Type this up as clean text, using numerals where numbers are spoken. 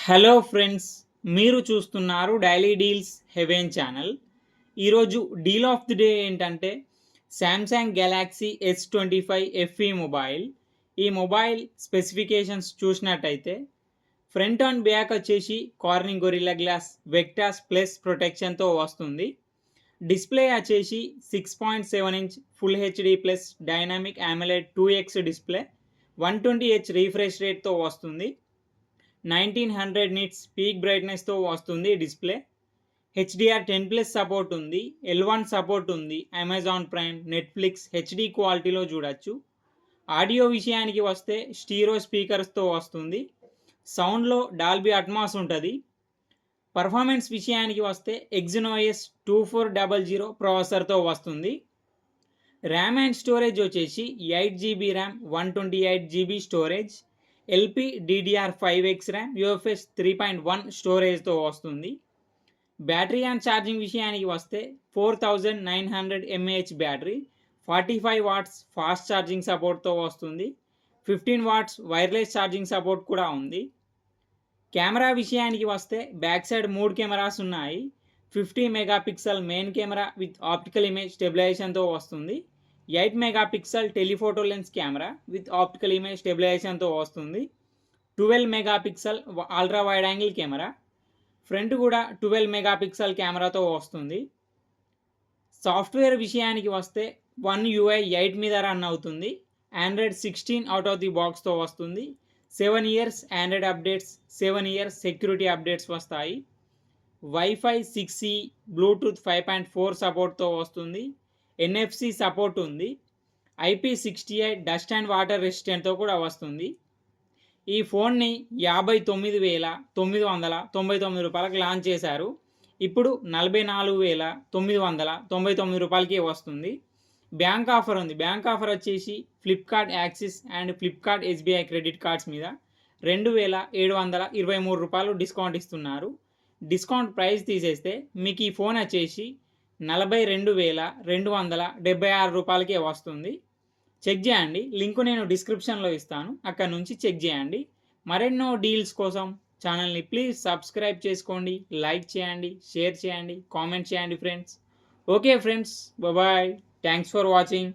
Hello friends, మీరు చూస్తున్నారు daily deals heaven channel. ఈరోజు డీల్ ఆఫ్ ది డే ఏంటంటే Samsung Galaxy S25 FE mobile. ఈ మొబైల్ స్పెసిఫికేషన్స్ చూసినట్టయితే ఫ్రంట్ అండ్ బ్యాక్ వచ్చేసి Corning Gorilla Glass Victus plus ప్రొటెక్షన్తో వస్తుంది. డిస్ప్లే వచ్చేసి 6.7 inch full HD plus dynamic AMOLED 2X display 120Hz refresh రేట్తో వస్తుంది. 1900 నిట్స్ పీక్ బ్రైట్నెస్తో వస్తుంది డిస్ప్లే. HDR10+ సపోర్ట్ ఉంది, L1 సపోర్ట్ ఉంది. అమెజాన్ ప్రైమ్, నెట్ఫ్లిక్స్ హెచ్డి క్వాలిటీలో చూడొచ్చు. ఆడియో విషయానికి వస్తే స్టీరో స్పీకర్స్తో వస్తుంది. సౌండ్లో డాల్బీ అట్మాస్ ఉంటుంది. పర్ఫార్మెన్స్ విషయానికి వస్తే Exynos 2400 ప్రాసెసర్తో వస్తుంది. ర్యామ్ అండ్ స్టోరేజ్ వచ్చేసి 8GB RAM, 128GB storage, LPDDR5X RAM, UFS 3.1 స్టోరేజ్తో వస్తుంది. బ్యాటరీ అండ్ ఛార్జింగ్ విషయానికి వస్తే 4900 mAh battery, 45 watts fast charging సపోర్ట్తో వస్తుంది. 15 వాట్స్ వైర్లెస్ ఛార్జింగ్ సపోర్ట్ కూడా ఉంది. కెమెరా విషయానికి వస్తే బ్యాక్ సైడ్ 3 కెమెరాస్ ఉన్నాయి. 50 megapixel main camera with optical image స్టెబిలైజేషన్తో వస్తుంది. 8 megapixel telephoto lens camera with optical image స్టెబిలైజేషన్తో వస్తుంది. 12 megapixel ultra wide angle camera, front కూడా 12 మెగాపిక్సెల్ కెమెరాతో వస్తుంది. సాఫ్ట్వేర్ విషయానికి వస్తే One UI 8 మీద రన్ అవుతుంది. Android 16 అవుట్ ఆఫ్ ది బాక్స్తో వస్తుంది. 7 years Android updates, 7 years security updates వస్తాయి. వైఫై 6E, బ్లూటూత్ 5.4 సపోర్ట్తో వస్తుంది. NFC సపోర్ట్ ఉంది. IP68 డస్ట్ అండ్ వాటర్ రెసిస్టెంట్తో కూడా వస్తుంది. ఈ ఫోన్ని 59,999 రూపాయలకు లాంచ్ చేశారు. ఇప్పుడు 44,999 రూపాయలకి వస్తుంది. బ్యాంక్ ఆఫర్ ఉంది. బ్యాంక్ ఆఫర్ వచ్చేసి Flipkart axis and Flipkart SBI credit cards మీద 2,723 రూపాయలు డిస్కౌంట్ ఇస్తున్నారు. డిస్కౌంట్ ప్రైస్ తీసేస్తే మీకు ఈ ఫోన్ వచ్చేసి 42,276 రూపాయలకే వస్తుంది. చెక్ చేయండి, లింకు నేను డిస్క్రిప్షన్లో ఇస్తాను, అక్కడ నుంచి చెక్ చేయండి. మరెన్నో డీల్స్ కోసం ఛానల్ని ప్లీజ్ సబ్స్క్రైబ్ చేసుకోండి, లైక్ చేయండి, షేర్ చేయండి, కామెంట్ చేయండి friends. Okay friends, bye. Thanks for watching.